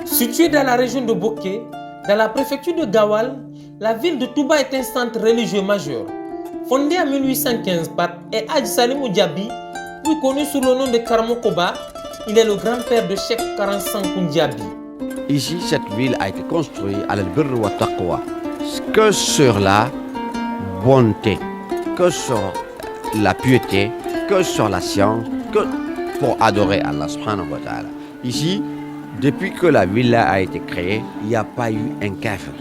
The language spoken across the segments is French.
Située dans la région de Boké, dans la préfecture de Gawal, la ville de Touba est un centre religieux majeur. Fondée en 1815 par Hadj Salimou Diaby, plus connu sous le nom de Karamo Koba, il est le grand-père de Cheikh Karan Sankoun Diaby. Ici, cette ville a été construite à al-birr wa taqwa, que sur la bonté, que sur la piété, que sur la science, que pour adorer Allah subhanahu wa ta'ala. Ici, depuis que la ville a été créée, il n'y a pas eu un kafir.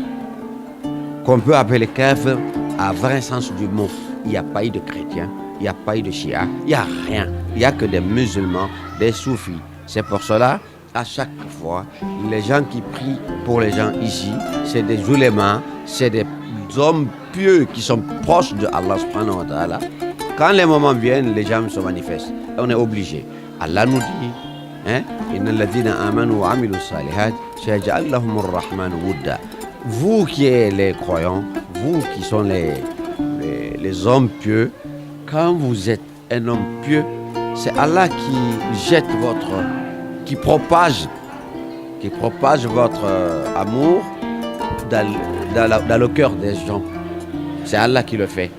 Qu'on peut appeler kafir à vrai sens du mot. Il n'y a pas eu de chrétiens, il n'y a pas eu de chiites, il n'y a rien. Il n'y a que des musulmans, des soufis. C'est pour cela, à chaque fois, les gens qui prient pour les gens ici, c'est des ulémas, c'est des hommes pieux qui sont proches de Allah subhanahu wa ta'ala. Quand les moments viennent, les gens se manifestent. On est obligé. Allah nous dit, vous qui êtes les croyants, vous qui sont les hommes pieux, quand vous êtes un homme pieux, c'est Allah qui jette qui propage votre amour dans le cœur des gens. C'est Allah qui le fait.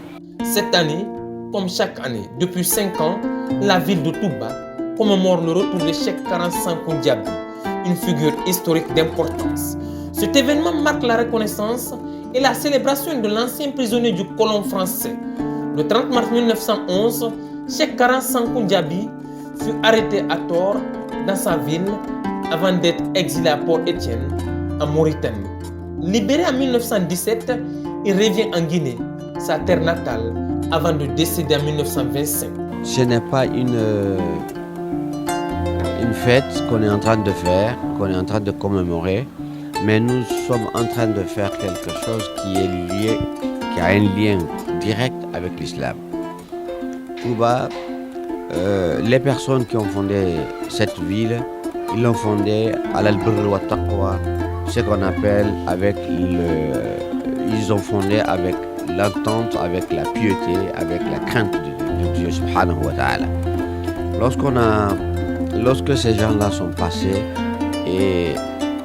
Cette année, comme chaque année, depuis 5 ans, la ville de Touba commémore le retour de Cheikh Karan Sankoun Diaby, une figure historique d'importance. Cet événement marque la reconnaissance et la célébration de l'ancien prisonnier du colon français. Le 30 mars 1911, Cheikh Karan Sankoun Diaby fut arrêté à tort dans sa ville avant d'être exilé à Port-Étienne, en Mauritanie. Libéré en 1917, il revient en Guinée, sa terre natale, avant de décéder en 1925. Ce n'est pas une fête qu'on est en train de faire, qu'on est en train de commémorer, mais nous sommes en train de faire quelque chose qui a un lien direct avec l'islam. Touba, les personnes qui ont fondé cette ville, ils l'ont fondée à al-birr wa taqwa, ce qu'on appelle ils ont fondé avec l'entente, avec la piété, avec la crainte de Dieu subhanahu wa ta'ala. Lorsque ces gens-là sont passés, et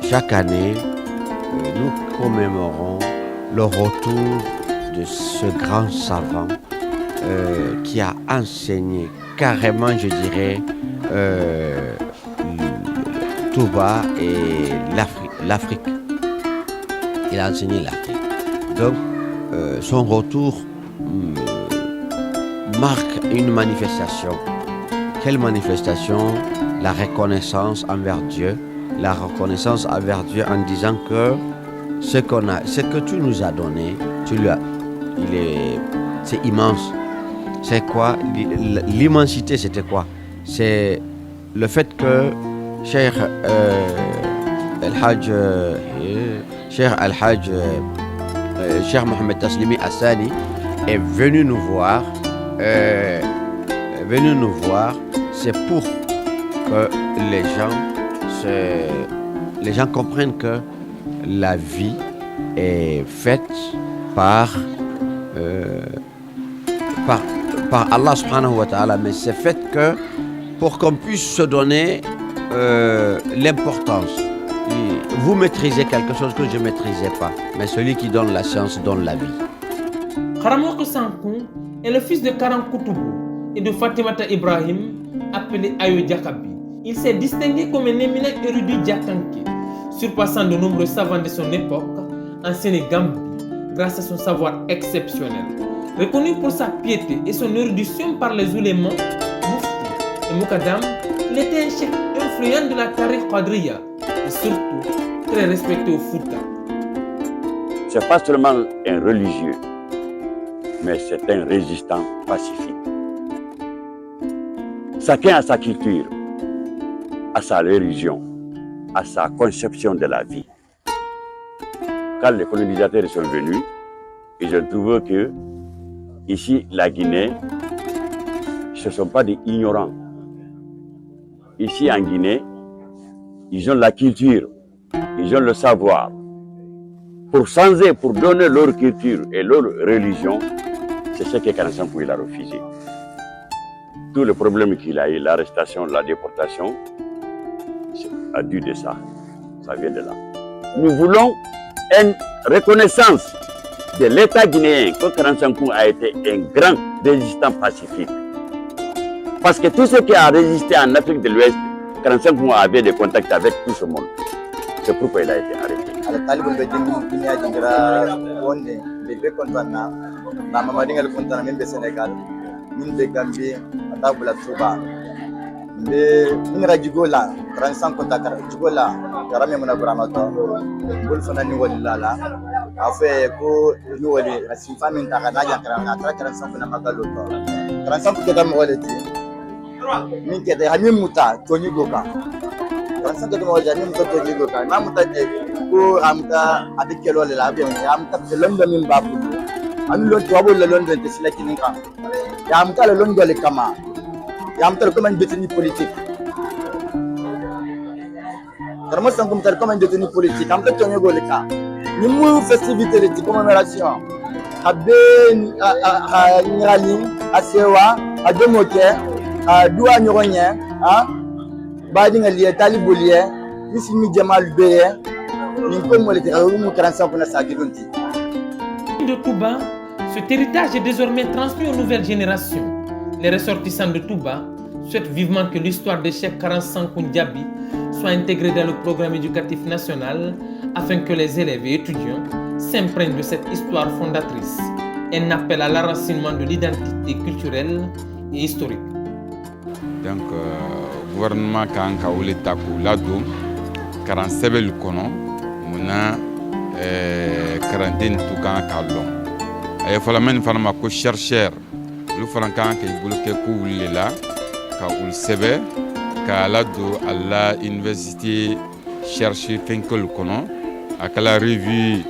chaque année, nous commémorons le retour de ce grand savant qui a enseigné carrément, je dirais, Touba et l'Afrique. Il a enseigné l'Afrique. Donc, son retour marque une manifestation. Quelle manifestation? La reconnaissance envers Dieu. La reconnaissance envers Dieu en disant que ce que tu nous as donné, c'est immense. C'est quoi? L'immensité, c'était quoi? C'est le fait que Cheikh Mohamed Taslimi Hassani est venu nous voir. C'est pour que les gens comprennent que la vie est faite par Allah subhanahu wa ta'ala, mais c'est fait que pour qu'on puisse se donner l'importance. Vous maîtrisez quelque chose que je ne maîtrisais pas, mais celui qui donne la science donne la vie. Karamoko Sankoun est le fils de Karan Koutoubou et de Fatimata Ibrahim, appelé Ayo Diakabi. Il s'est distingué comme un éminent érudit diakanké, surpassant de nombreux savants de son époque en Sénégambie grâce à son savoir exceptionnel. Reconnu pour sa piété et son érudition par les oulémas, Moufti et Moukadam, il était un cheikh influent de la Tariq Qadriya et surtout très respecté au Fouta. Ce n'est pas seulement un religieux, mais c'est un résistant pacifique. Chacun a sa culture, a sa religion, a sa conception de la vie. Quand les colonisateurs sont venus, ils ont trouvé que ici, la Guinée, ce ne sont pas des ignorants. ici en Guinée, ils ont la culture, ils ont le savoir. Pour changer, pour donner leur culture et leur religion, c'est ce que Karansankou il a refusé. Tout le problème qu'il a eu, l'arrestation, la déportation, c'est à dû de ça. Ça vient de là. Nous voulons une reconnaissance de l'État guinéen que Karansankou a été un grand résistant pacifique. Parce que tout ce qui a résisté en Afrique de l'Ouest, Karansankou avait des contacts avec tout ce monde. C'est pourquoi il a été arrêté. De Touba, cet héritage est désormais transmis aux nouvelles générations. Les ressortissants de Touba souhaitent vivement que l'histoire de Cheikh Karansankou Ndiaby soit intégrée dans le programme éducatif national afin que les élèves et étudiants s'imprègnent de cette histoire fondatrice. Un appel à l'enracinement de l'identité culturelle et historique. Donc, gouvernement kan ka wuli ta k'u ladon karan sɛbɛnli kɔnɔ mun na karanden tu kan k'a lɔn a ye fɔla min fana ma ko chercheur olu fana kan k'i bolo kɛ ko wuli la ka olu sɛbɛ k'a ladon a la université cherche fɛnkɛlu kɔnɔ a kɛla revue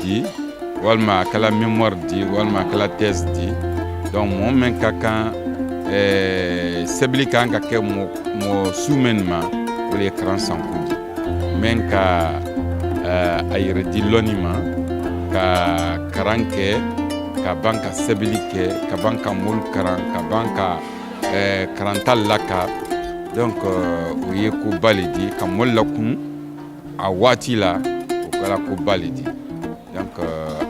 di walima a kɛla mémoire di walima a kɛla thèse di donc mɔgɔ min ka kan sɛbɛnli kan ka kɛ mɔgɔ su min ma o de ye Karansankou di min ka a yɛrɛ di lɔnni ma ka karan kɛ ka ban ka sɛbɛnli kɛ ka ban ka molu karan ka ban ka karanta laka donc o ye koba le di ka molu lakun a waati la o kɛra koba le di donc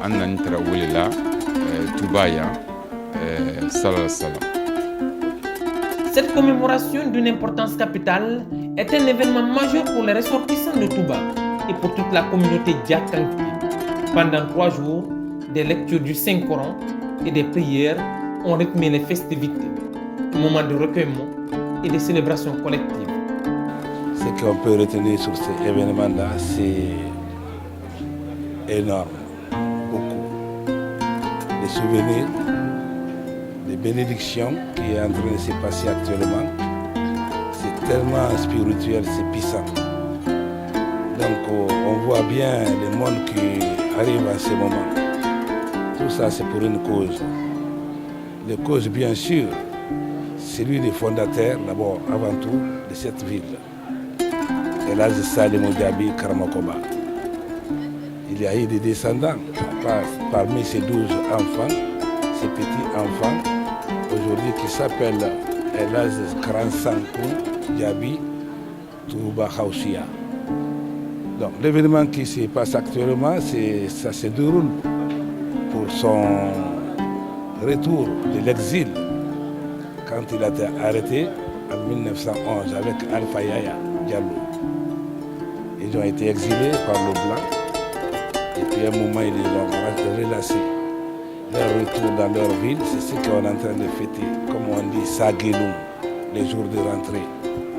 an nani tara wele la Touba yan sallallahu. Cette commémoration d'une importance capitale est un événement majeur pour les ressortissants de Touba et pour toute la communauté Diakanké. Pendant 3 jours, des lectures du Saint-Coran et des prières ont rythmé les festivités, un moment de recueillement et de célébration collective. Ce qu'on peut retenir sur ces événements-là, c'est énorme, beaucoup. Les souvenirs, les bénédictions qui est en train de se passer actuellement, c'est tellement spirituel, c'est puissant. Donc on voit bien le monde qui arrive à ce moment. Tout ça c'est pour une cause. La cause bien sûr, c'est lui le fondateur d'abord, avant tout, de cette ville. El Hadji Salimou Ndiaby Karamakoba. Il y a eu des descendants parmi ces 12 enfants, ces petits enfants, aujourd'hui qui s'appellent El Hadji Karansankou Ndiaby Touba Haousia. Donc l'événement qui se passe actuellement, ça se déroule pour son retour de l'exil quand il a été arrêté en 1911 avec Alpha Yaya Diallo. Ils ont été exilés par le blanc et puis à un moment ils ont relâché leur retour dans leur ville. C'est ce qu'on est en train de fêter, comme on dit Sagueloum, les jours de rentrée.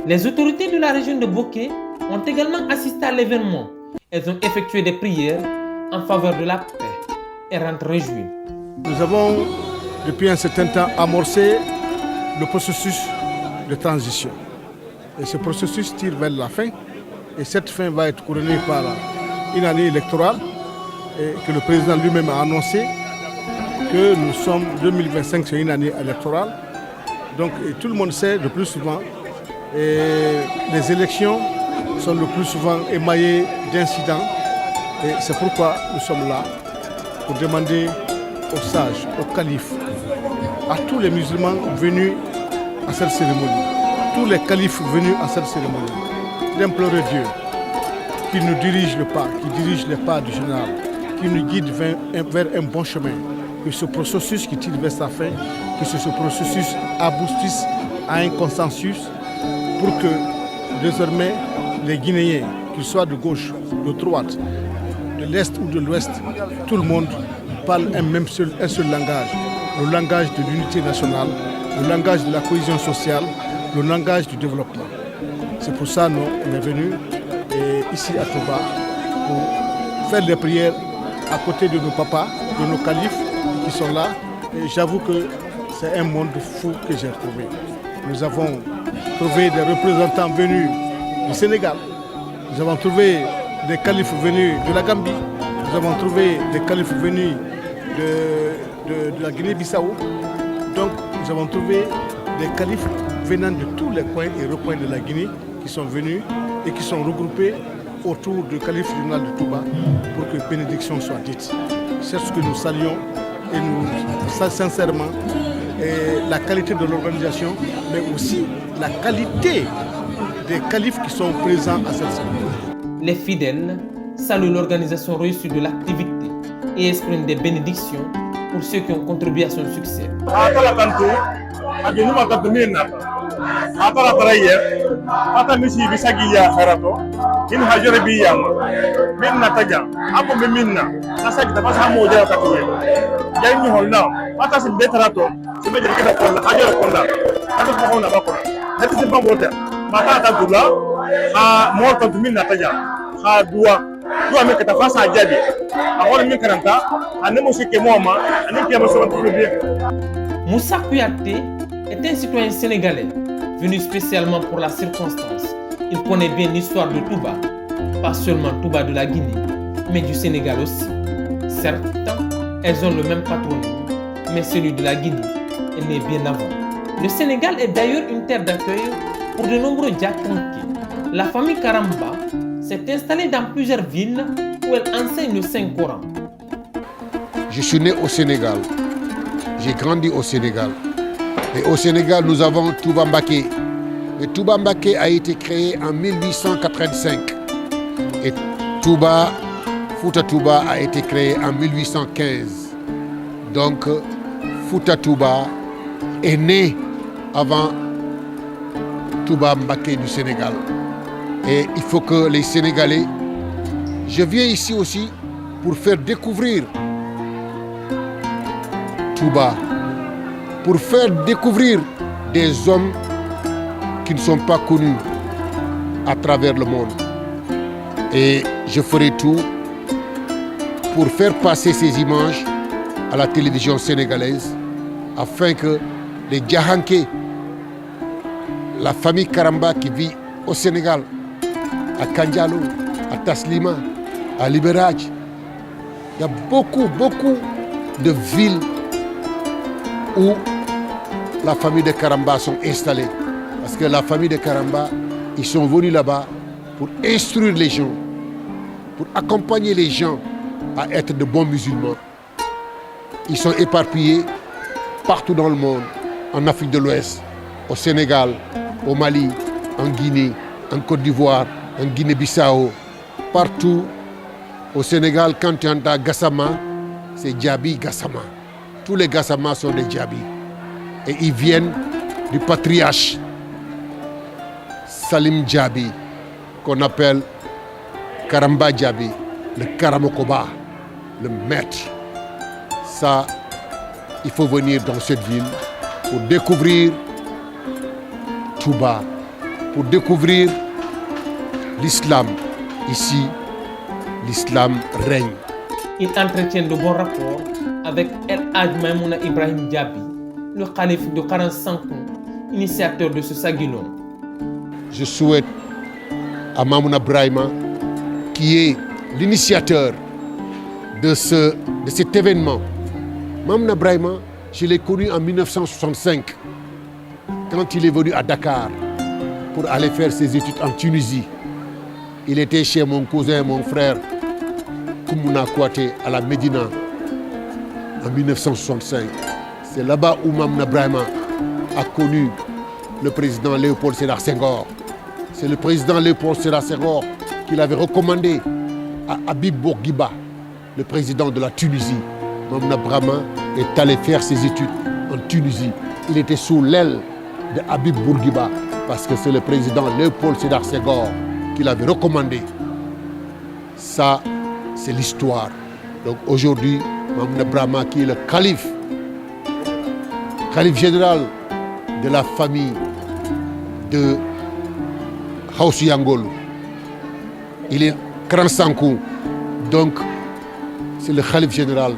Les autorités de la région de Boké ont également assisté à l'événement. Elles ont effectué des prières en faveur de la paix et rentrent réjouies. Nous avons depuis un certain temps amorcé le processus de transition. Et ce processus tire vers la fin. Et cette fin va être couronnée par une année électorale et que le président lui-même a annoncé que nous sommes 2025, c'est une année électorale. Donc et tout le monde sait de plus souvent Et les élections sont le plus souvent émaillées d'incidents. Et c'est pourquoi nous sommes là pour demander aux sages, aux califes, à tous les musulmans venus à cette cérémonie, tous les califes venus à cette cérémonie, d'implorer Dieu qu'il nous dirige le pas, qu'il dirige les pas du général, qu'il nous guide vers un bon chemin, que ce processus qui tire vers sa fin, que ce processus aboutisse à un consensus pour que désormais les Guinéens, qu'ils soient de gauche, de droite, de l'Est ou de l'Ouest, tout le monde parle un seul langage, le langage de l'unité nationale, le langage de la cohésion sociale, le langage du développement. C'est pour ça qu'on est venu ici à Touba pour faire les prières à côté de nos papas, de nos califes qui sont là. Et j'avoue que c'est un monde fou que j'ai trouvé. Nous avons trouvé des représentants venus du Sénégal. Nous avons trouvé des califes venus de la Gambie. Nous avons trouvé des califes venus de la Guinée-Bissau. Donc nous avons trouvé des califes venant de tous les coins et recoins de la Guinée qui sont venus et qui sont regroupés autour du calife général de Touba pour que bénédiction soit dite. C'est ce que nous saluons et nous sincèrement la qualité de l'organisation, mais aussi la qualité des califes qui sont présents à cette cérémonie. Les fidèles saluent l'organisation réussie de l'activité et expriment des bénédictions pour ceux qui ont contribué à son succès. in hajore bi yang min na taja apo be min na asa kita pas hamo ja ka tuwe jay ni holna ata se betrato se be jere ko la hajore ko la ata ko hona ba ko hati se bango ta mata ta dula a mo ko min na taja ha duwa me ka ta fasa jabi a wala min karanta anne mo sike mo ma anne ke mo so ko be Moussa Kouyaté est un citoyen sénégalais venu spécialement pour la circonstance. Il connaît bien l'histoire de Touba, pas seulement Touba de la Guinée, mais du Sénégal aussi. Certes, elles ont le même patronyme, mais celui de la Guinée est né bien avant. Le Sénégal est d'ailleurs une terre d'accueil pour de nombreux Diakanké. La famille Karamba s'est installée dans plusieurs villes où elle enseigne le Saint-Coran. Je suis né au Sénégal, j'ai grandi au Sénégal. Et au Sénégal, nous avons Touba Mbaké. Et Touba Mbaké a été créé en 1885. Et Fouta Touba a été créé en 1815. Donc, Fouta Touba est né avant Touba Mbaké du Sénégal. Et il faut que les Sénégalais... Je viens ici aussi pour faire découvrir Touba, pour faire découvrir des hommes qui ne sont pas connus à travers le monde. Et je ferai tout pour faire passer ces images à la télévision sénégalaise afin que les Diahanké, la famille Karamba qui vit au Sénégal, à Kandjalo, à Taslima, à Libéradj, il y a beaucoup de villes où la famille de Karamba sont installées. Parce que la famille de Karamba, ils sont venus là-bas pour instruire les gens, pour accompagner les gens à être de bons musulmans. Ils sont éparpillés partout dans le monde, en Afrique de l'Ouest, au Sénégal, au Mali, en Guinée, en Côte d'Ivoire, en Guinée-Bissau, partout. Au Sénégal, quand tu entends Gassama, c'est Djabi Gassama. Tous les Gassama sont des Djabi. Et ils viennent du patriarche Salim Djabi, qu'on appelle Karamba Djabi, le Karamokoba, le maître. Ça, il faut venir dans cette ville pour découvrir Touba, pour découvrir l'islam. Ici, l'islam règne. Il entretient de bons rapports avec El Hadj Maïmouna Ibrahim Djabi, le calife de 45 ans, initiateur de ce Saguilon. Je souhaite à Maïmouna Brahima, qui est l'initiateur de cet événement. Maïmouna Brahima, je l'ai connu en 1965, quand il est venu à Dakar pour aller faire ses études en Tunisie. Il était chez mon cousin, mon frère, Koumouna Kouaté, à la Médina, en 1965. C'est là-bas où Mamouna Brahima a connu le président Léopold Sédar Senghor. C'est le président Léopold Sédar Senghor qui l'avait recommandé à Habib Bourguiba, le président de la Tunisie. Mamouna Brahima est allé faire ses études en Tunisie. Il était sous l'aile de Habib Bourguiba parce que c'est le président Léopold Sédar Senghor qui l'avait recommandé. Ça, c'est l'histoire. Donc aujourd'hui, Mamouna Brahima qui est le calife général de la famille de Haoussou Yangolo. Il est Kran Sankou, donc c'est le calife général.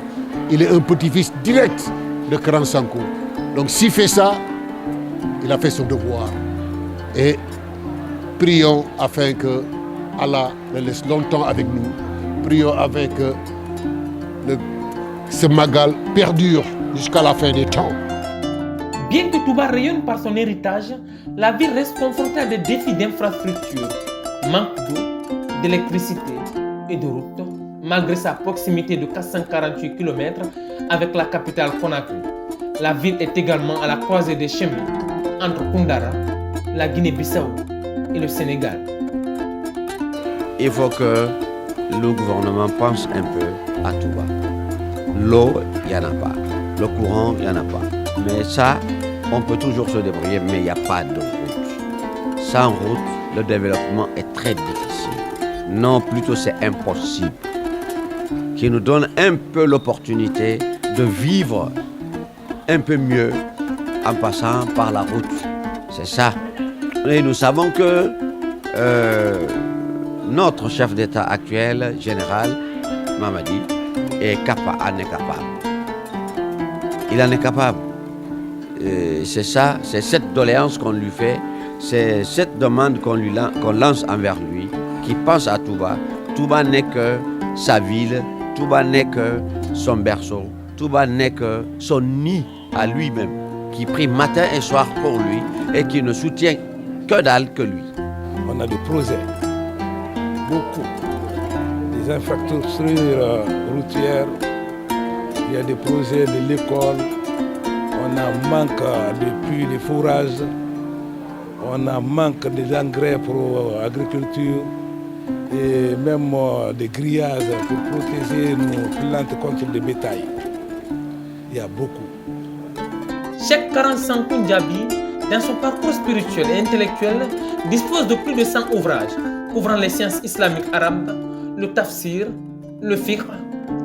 Il est un petit-fils direct de Kran Sankou. Donc s'il fait ça, il a fait son devoir. Et prions afin que Allah le laisse longtemps avec nous. Prions afin que ce Magal perdure jusqu'à la fin des temps. Bien que Touba rayonne par son héritage, la ville reste confrontée à des défis d'infrastructure, manque d'eau, d'électricité et de routes, malgré sa proximité de 448 km avec la capitale Conakry. La ville est également à la croisée des chemins entre Koundara, la Guinée-Bissau et le Sénégal. Il faut que le gouvernement pense un peu à Touba. L'eau, il n'y en a pas. Le courant, il n'y en a pas. Mais ça, on peut toujours se débrouiller, mais il n'y a pas de route. Sans route, le développement est très difficile. Non, plutôt c'est impossible. Qui nous donne un peu l'opportunité de vivre un peu mieux en passant par la route. C'est ça. Et nous savons que notre chef d'État actuel, général Mamadi, en est capable. Il en est capable. C'est ça, c'est cette doléance qu'on lui fait, c'est cette demande qu'on lance envers lui, qui pense à Touba. Touba n'est que sa ville, Touba n'est que son berceau, Touba n'est que son nid à lui-même, qui prie matin et soir pour lui et qui ne soutient que dalle que lui. On a des projets, beaucoup, des infrastructures routières, il y a des projets de l'école. On a manque de puits, de fourrages, on a manque d'engrais pour l'agriculture et même des grillages pour protéger nos plantes contre le bétail. Il y a beaucoup. Cheikh Kran Sankou Diaby, dans son parcours spirituel et intellectuel, dispose de plus de 100 ouvrages couvrant les sciences islamiques arabes, le tafsir, le fiqh,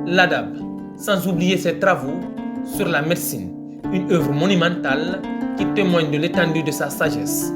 l'adab, sans oublier ses travaux sur la médecine. Une œuvre monumentale qui témoigne de l'étendue de sa sagesse.